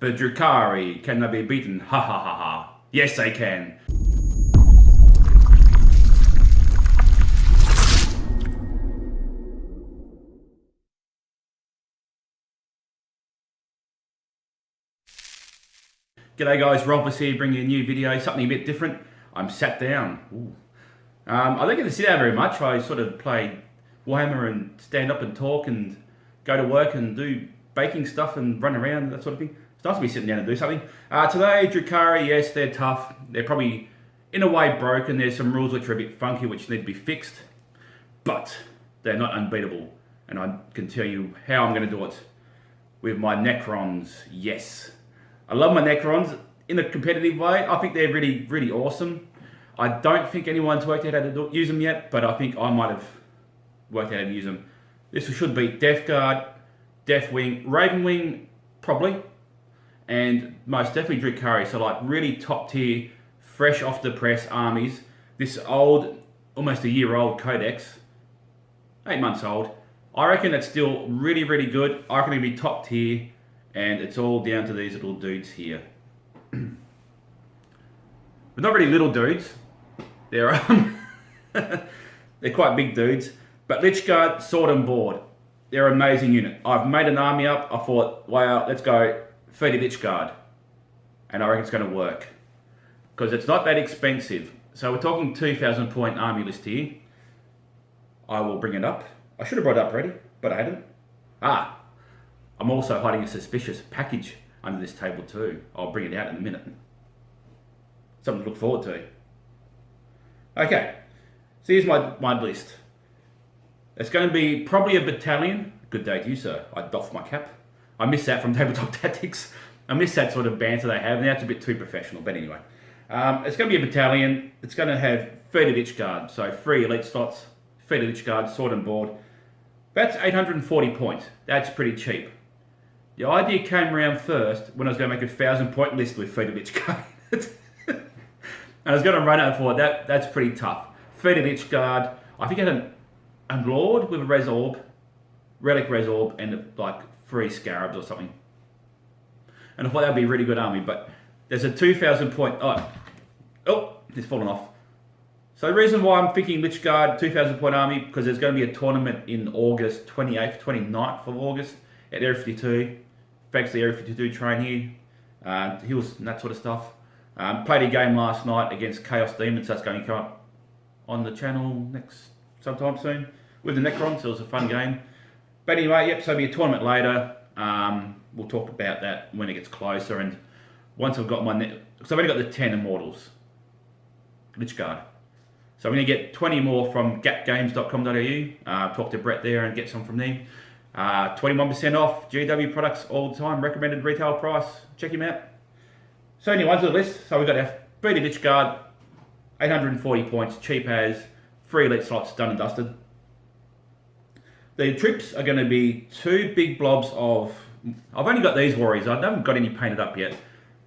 The Drukhari, can they be beaten? Ha ha ha ha. Yes, they can. G'day guys, Rolfus here, bringing you a new video, something a bit different. I'm sat down. I don't get to sit down very much. I sort of play Warhammer and stand up and talk and go to work and do baking stuff and run around, that sort of thing. It's nice to be sitting down and do something. Today, Drukhari, yes, they're tough. They're probably, in a way, broken. There's some rules which are a bit funky, which need to be fixed. But they're not unbeatable. And I can tell you how I'm going to do it with my Necrons, yes. I love my Necrons in a competitive way. I think they're really, really awesome. I don't think anyone's worked out how to use them yet, but I think I might have worked out how to use them. This should be Death Guard, Death Wing, Raven Wing, probably, and most definitely Drukhari. So like really top tier, fresh off the press armies. This old, almost a year old Codex, 8 months old. I reckon it's still really, really good. I reckon it'll be top tier. And it's all down to these little dudes here. But not really little dudes. They're they're quite big dudes. But lychguard, sword and board. They're an amazing unit. I've made an army up. I thought, wow, let's go 30 lychguard. And I reckon it's going to work. Because it's not that expensive. So we're talking 2,000 point army list here. I will bring it up. I should have brought it up already, but I hadn't. I'm also hiding a suspicious package under this table too. I'll bring it out in a minute. Something to look forward to. Okay, so here's my list. It's going to be probably a battalion. Good day to you, sir. I doff my cap. I miss that from Tabletop Tactics. I miss that sort of banter they have. Now it's a bit too professional, but anyway. It's going to be a battalion. It's going to have 30 lychguard, so 3 elite slots, 30 lychguard, sword and board. That's 840 points. That's pretty cheap. The idea came around first when I was going to make a 1,000 point list with 30 lychguard. And I was going to run out for that's pretty tough. 30 lychguard. I think I had a Lord with a res orb, relic res orb, and like 3 scarabs or something. And I thought that would be a really good army, but there's a 2,000 point. Oh, it's fallen off. So the reason why I'm thinking lychguard 2,000 point army, because there's going to be a tournament in August 28th, 29th of August at Area 52. Thanks to the Area 52 train here, hills and that sort of stuff. Played a game last night against Chaos Demons. That's going to come up on the channel sometime soon with the Necrons. So it was a fun game. But anyway, yep. So it'll be a tournament later. We'll talk about that when it gets closer. And once I've got so I've only got the 10 Immortals, lychguard. So I'm going to get 20 more from gapgames.com.au. Talk to Brett there and get some from them. 21% off GW products all the time. Recommended retail price. Check him out. So anyway, to the list. So we've got our 30 lychguard, 840 points, cheap as, 3 elite slots, done and dusted. The troops are going to be 2 big blobs of... I've only got these warriors. I haven't got any painted up yet.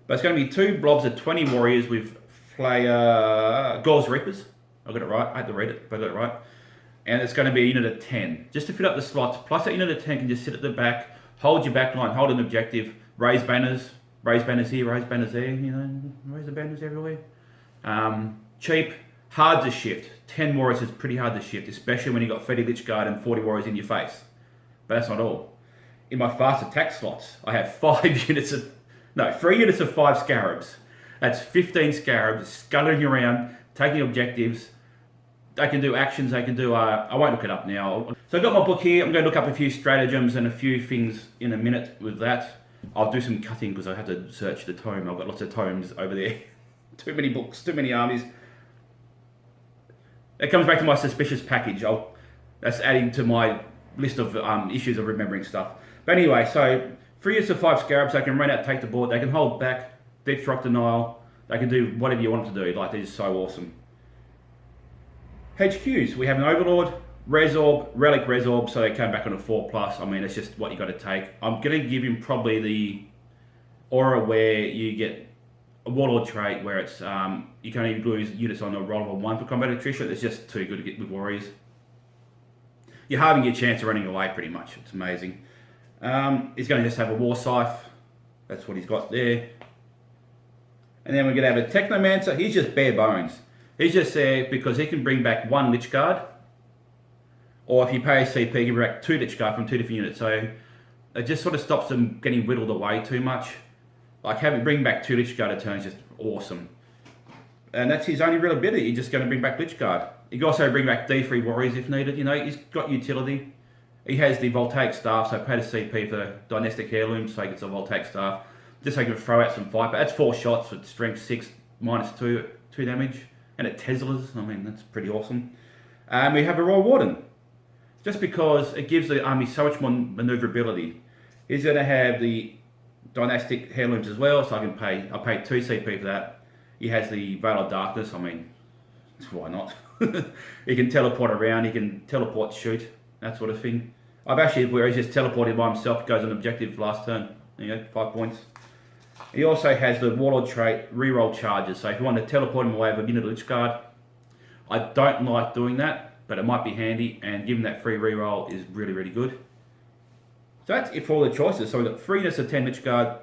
But it's going to be 2 blobs of 20 warriors with Gauss Reapers. I got it right. I had to read it, but I got it right. And it's going to be a unit of 10, just to fill up the slots. Plus that unit of 10 can just sit at the back, hold your back line, hold an objective, raise banners here, raise banners there, you know, raise the banners everywhere. Cheap, hard to shift. 10 warriors is pretty hard to shift, especially when you've got 30 lychguard and 40 warriors in your face. But that's not all. In my fast attack slots, I have 3 units of 5 scarabs. That's 15 scarabs scuttling around, taking objectives. They can do actions, they can do, I won't look it up now. So I've got my book here. I'm going to look up a few stratagems and a few things in a minute with that. I'll do some cutting because I have to search the tome. I've got lots of tomes over there. Too many books, too many armies. It comes back to my suspicious package. That's adding to my list of issues of remembering stuff. But anyway, so 3 units of 5 scarabs, they can run out, take the board, they can hold back, deep strike denial, they can do whatever you want them to do. Like, they're just so awesome. HQs, we have an Overlord, Res Orb, Relic Res Orb, so they came back on a 4+. I mean, it's just what you got to take. I'm going to give him probably the aura where you get a Warlord trait where it's you can only lose units on a roll of a 1 for combat attrition. It's just too good to get with Warriors. You're halving your chance of running away pretty much. It's amazing. He's going to just have a Warscythe, That's what he's got there. And then we're going to have a Technomancer. He's just bare bones. He's just there because he can bring back 1 lychguard. Or if you pay a CP, you can bring back 2 lychguard from 2 different units. So it just sort of stops them getting whittled away too much. Like bring back 2 lychguard a turn is just awesome. And that's his only real ability. He's just going to bring back lychguard. He can also bring back D3 warriors if needed. You know, he's got utility. He has the voltaic staff, so paid a CP for Dynastic Heirlooms, so he gets a voltaic staff. Just so he can throw out some fight. But that's 4 shots with strength 6, -2 damage. And it Teslas. I mean, that's pretty awesome. We have a Royal Warden. Just because it gives the army so much more maneuverability. He's going to have the Dynastic Heirlooms as well, so I'll pay 2 CP for that. He has the Veil of Darkness. I mean, why not? He can teleport around, he can teleport shoot, that sort of thing. I've actually, where he's just teleported by himself, goes on objective last turn. There you go, 5 points. He also has the Warlord trait, reroll charges. So if you want to teleport him away with a unit of lychguard, I don't like doing that, but it might be handy, and giving that free reroll is really, really good. So that's it for all the choices. So we've got 3 units of 10 lychguard,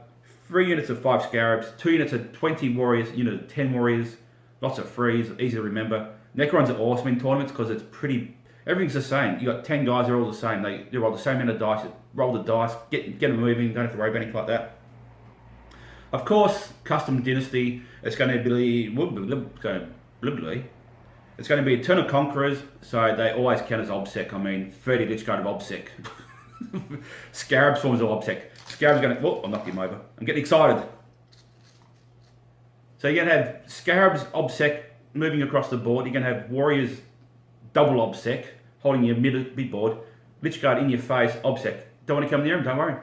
3 units of 5 scarabs, 2 units of 20 warriors, unit of 10 warriors, lots of frees, easy to remember. Necrons are awesome in tournaments because it's pretty, everything's the same. You got 10 guys, they're all the same. They roll the same amount of dice, roll the dice, get them moving, don't have to worry about anything like that. Of course, custom Dynasty, it's going to be, it's going to be Eternal Conquerors, so they always count as OBSEC. I mean, 30 lychguard of OBSEC. Scarabs forms of OBSEC. Scarabs going to, whoop, I'll knock him over. I'm getting excited. So you're going to have Scarabs OBSEC moving across the board. You're going to have Warriors double OBSEC, holding your mid board. Lychguard in your face, OBSEC. Don't want to come near him, don't worry.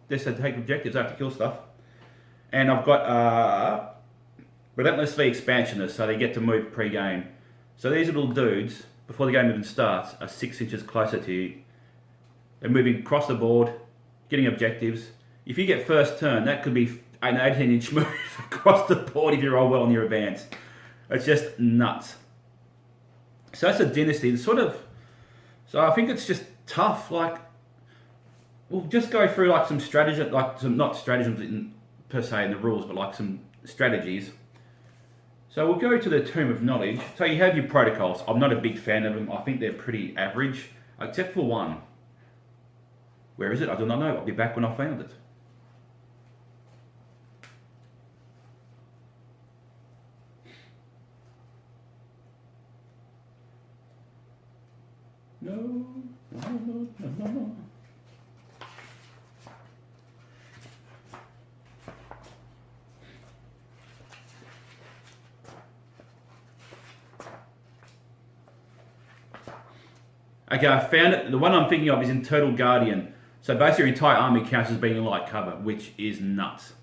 Just to take objectives, I have to kill stuff. And I've got Relentlessly Expansionist, so they get to move pre-game. So these little dudes, before the game even starts, are 6 inches closer to you. They're moving across the board, getting objectives. If you get first turn, that could be an 18-inch move across the board if you roll well in your advance. It's just nuts. So that's a Dynasty. It's sort of, so I think it's just tough. Like, we'll just go through like some strategy, like some, not stratagems per se in the rules, but like some strategies. So we'll go to the Tomb of Knowledge. So you have your protocols. I'm not a big fan of them. I think they're pretty average, except for one. Where is it? I do not know. I'll be back when I found it. No. Okay, I found it. The one I'm thinking of is Internal Guardian. So basically your entire army counts as being in light cover, which is nuts.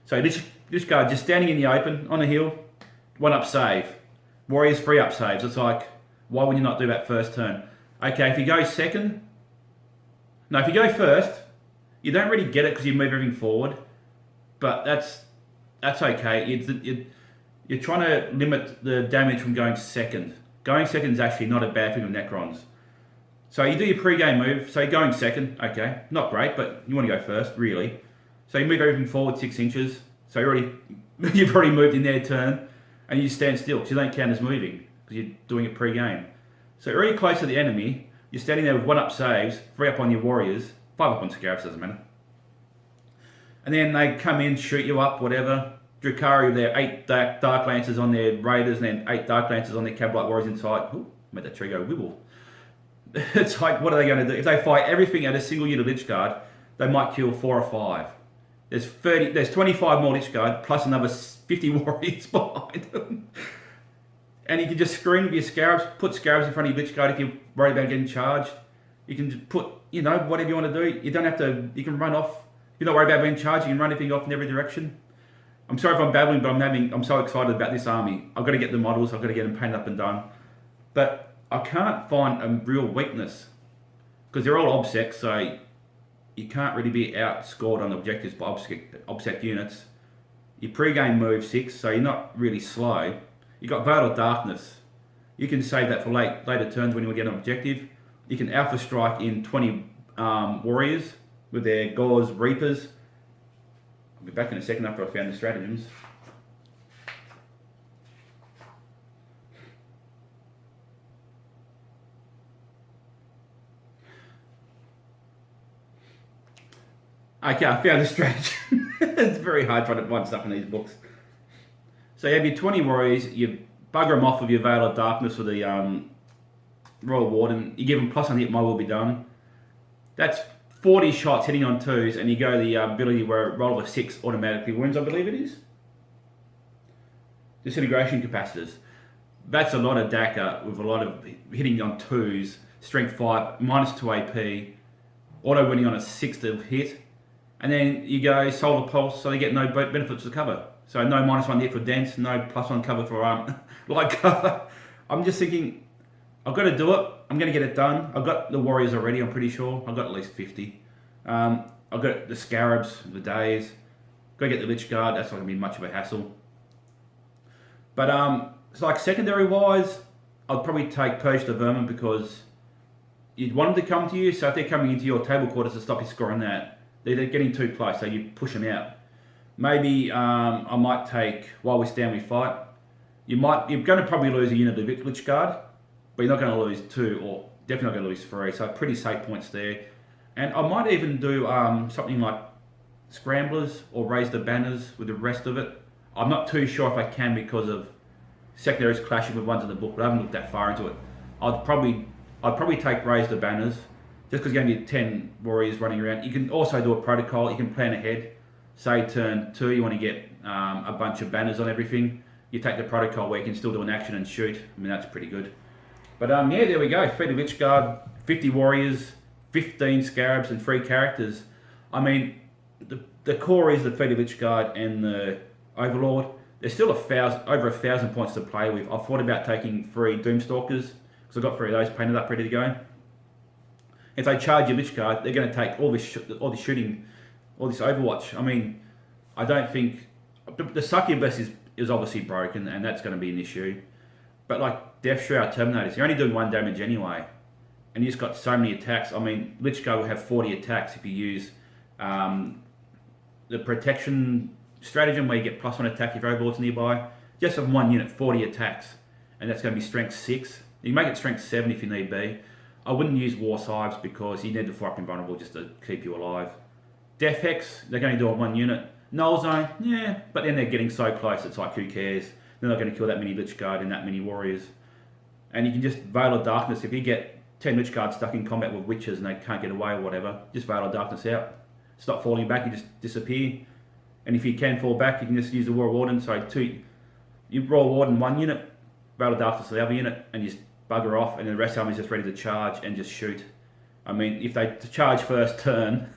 So this guy just standing in the open, on a hill, 1-up save. Warriors 3-up saves. It's like, why would you not do that first turn? Okay, if you go second, no, if you go first, you don't really get it because you move everything forward, but that's okay. You're trying to limit the damage from going second. Going second is actually not a bad thing with Necrons. So you do your pre-game move, so you're going second, okay, not great, but you want to go first, really. So you move everything forward 6 inches, so you've already moved in their turn, and you stand still, because you don't count as moving, because you're doing it pre-game. So you're already close to the enemy, you're standing there with 1-up saves, 3-up on your warriors, 5-up on scarabs, doesn't matter. And then they come in, shoot you up, whatever. Drukhari with their 8 dark lancers on their raiders, and then 8 dark lancers on their cavalry warriors inside. Ooh, made that tree go wibble. It's like, what are they going to do? If they fight everything at a single unit of lychguard, they might kill 4 or 5. There's 25 more lychguard, plus another 50 warriors behind them. And you can just screen with your scarabs, put scarabs in front of your lychguard if you're worried about getting charged. You can just put, you know, whatever you want to do. You don't have to, you can run off. If you're not worried about being charged, you can run everything off in every direction. I'm sorry if I'm babbling, but I'm so excited about this army. I've got to get the models, I've got to get them painted up and done. But I can't find a real weakness because they're all OBSEC, so you can't really be outscored on objectives by OBSEC units. Your pre-game move 6, so you're not really slow. You've got Veil of Darkness. You can save that for later turns when you want to get an objective. You can Alpha Strike in 20 warriors with their Gauss Reapers. I'll be back in a second after I found the stratagems. Okay, I found the stratagem. It's very hard trying to find stuff in these books. So you have your 20 warriors, you bugger them off with your Veil of Darkness with the Royal Warden. You give them plus on hit, my will be done. That's 40 shots hitting on 2s, and you go the ability where a roll of a 6 automatically wins, I believe it is. Disintegration capacitors. That's a lot of DACA with a lot of hitting on 2s, strength 5, -2 AP, auto winning on a 6 to hit. And then you go Solar Pulse, so they get no benefits to cover. So no -1 hit for dense, no +1 cover for light cover. I'm just thinking, I've got to do it. I'm going to get it done. I've got the Warriors already, I'm pretty sure. I've got at least 50. I've got the Scarabs, the Days. Got to get the Lychguard. That's not going to be much of a hassle. But it's like secondary wise, I'd probably take Purge the Vermin because you'd want them to come to you. So if they're coming into your table quarters to stop you scoring that, they're getting too close, so you push them out. Maybe I might take While We Stand We Fight. You're going to probably lose a unit of Lychguard, but you're not going to lose 2, or definitely not going to lose 3. So pretty safe points there. And I might even do something like Scramblers or Raise the Banners with the rest of it. I'm not too sure if I can because of secondaries clashing with ones in the book, but I haven't looked that far into it. I'd probably take Raise the Banners, just because you're going to get 10 warriors running around. You can also do a protocol. You can plan ahead. Say turn 2, you want to get a bunch of banners on everything. You take the protocol where you can still do an action and shoot. I mean, that's pretty good. But yeah, there we go. 30 Lychguard, 50 warriors, 15 Scarabs, and 3 characters. I mean, the core is the 30 Lychguard and the Overlord. There's still over 1,000 points to play with. I thought about taking 3 Doomstalkers, because I've got 3 of those painted up ready to go. If they charge your Lychguard, they're going to take all this shooting, all this Overwatch. I mean, I don't think the Succubus is obviously broken, and that's going to be an issue. But like Death Shroud Terminators, you're only doing 1 damage anyway, and you just got so many attacks. I mean, Lychguard will have 40 attacks if you use the protection stratagem where you get +1 attack if your Overlord's nearby. Just on 1 unit, 40 attacks, and that's going to be strength 6. You can make it strength 7 if you need be. I wouldn't use Warscythes because you need the Flop Invulnerable just to keep you alive. Death Hex, they're going to do it on 1 unit. Null Zone, yeah, but then they're getting so close, it's like, who cares? They're not going to kill that many Lychguard and that many warriors. And you can just Veil of Darkness. If you get 10 Lychguard stuck in combat with witches and they can't get away or whatever, just Veil of Darkness out. Stop falling back, you just disappear. And if you can fall back, you can just use the Royal Warden. So you Royal Warden 1 unit, Veil of Darkness the other unit, and you just bugger off, and the rest of them is just ready to charge and just shoot. I mean, if they charge first turn,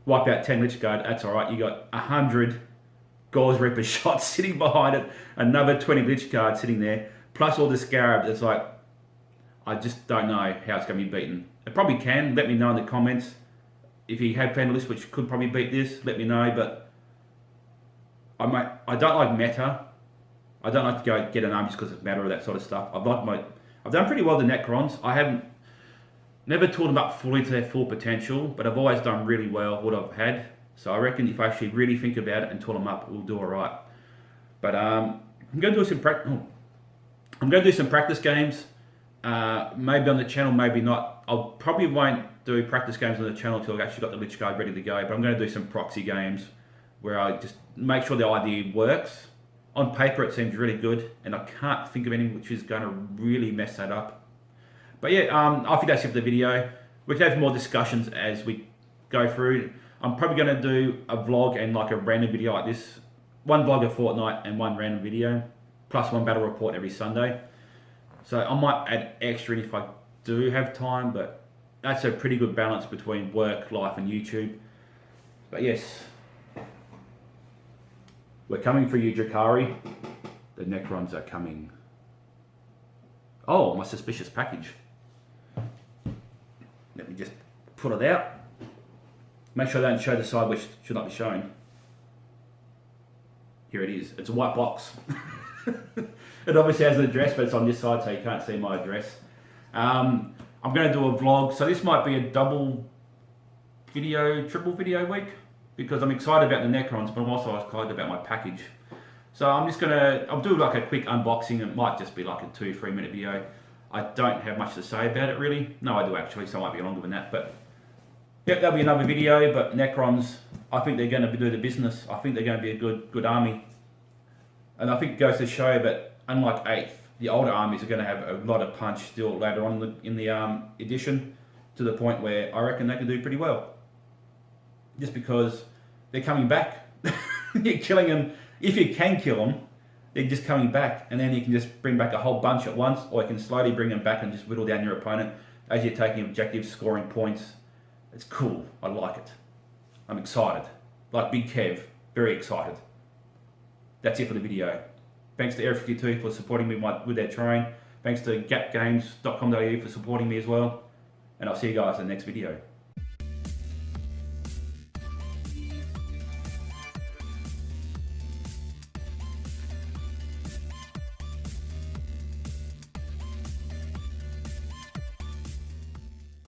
wipe out 10 Lychguard, that's alright. You got 100 Gauss Reaper shots sitting behind it, another 20 Lychguard sitting there, plus all the Scarabs. It's like, I just don't know how it's going to be beaten. It probably can. Let me know in the comments. If you have found a list which could probably beat this, let me know. But I don't like meta. I don't like to go get an army just because of meta or that sort of stuff. I've done pretty well with the Necrons. I haven't never taught them up fully to their full potential, but I've always done really well what I've had. So I reckon if I actually really think about it and taught them up, we'll do all right. But I'm going to do some practice games. Maybe on the channel, maybe not. I probably won't do practice games on the channel until I've actually got the Lychguard ready to go. But I'm going to do some proxy games where I just make sure the idea works. On paper, it seems really good, and I can't think of anything which is going to really mess that up. But yeah, I think that's it for the video. We can have more discussions as we go through. I'm probably going to do a vlog and like a random video like this. 1 vlog a fortnight and 1 random video, plus 1 battle report every Sunday. So I might add extra if I do have time, but that's a pretty good balance between work, life, and YouTube. But yes, we're coming for you, Drukhari. The Necrons are coming. Oh, my suspicious package. Let me just put it out. Make sure I don't show the side which should not be shown. Here it is. It's a white box. It obviously has an address, but it's on this side, so you can't see my address. I'm going to do a vlog, so this might be a double video, triple video week. because I'm excited about the Necrons, but I'm also excited about my package. So I'll do like a quick unboxing. It might just be like a 2-3 minute video. I don't have much to say about it really. No, I do actually, so it might be longer than that. But yep, that'll be another video. But Necrons, I think they're going to do the business. I think they're going to be a good army. And I think it goes to show that unlike 8th, the older armies are going to have a lot of punch still later on in the edition, to the point where I reckon they can do pretty well. Just because they're coming back. You're killing them. If you can kill them, they're just coming back, and then you can just bring back a whole bunch at once, or you can slowly bring them back and just whittle down your opponent as you're taking objectives, scoring points. It's cool. I like it. I'm excited. Like Big Kev, very excited. That's it for the video. Thanks to Area 52 for supporting me with their train. Thanks to gapgames.com.au for supporting me as well. And I'll see you guys in the next video.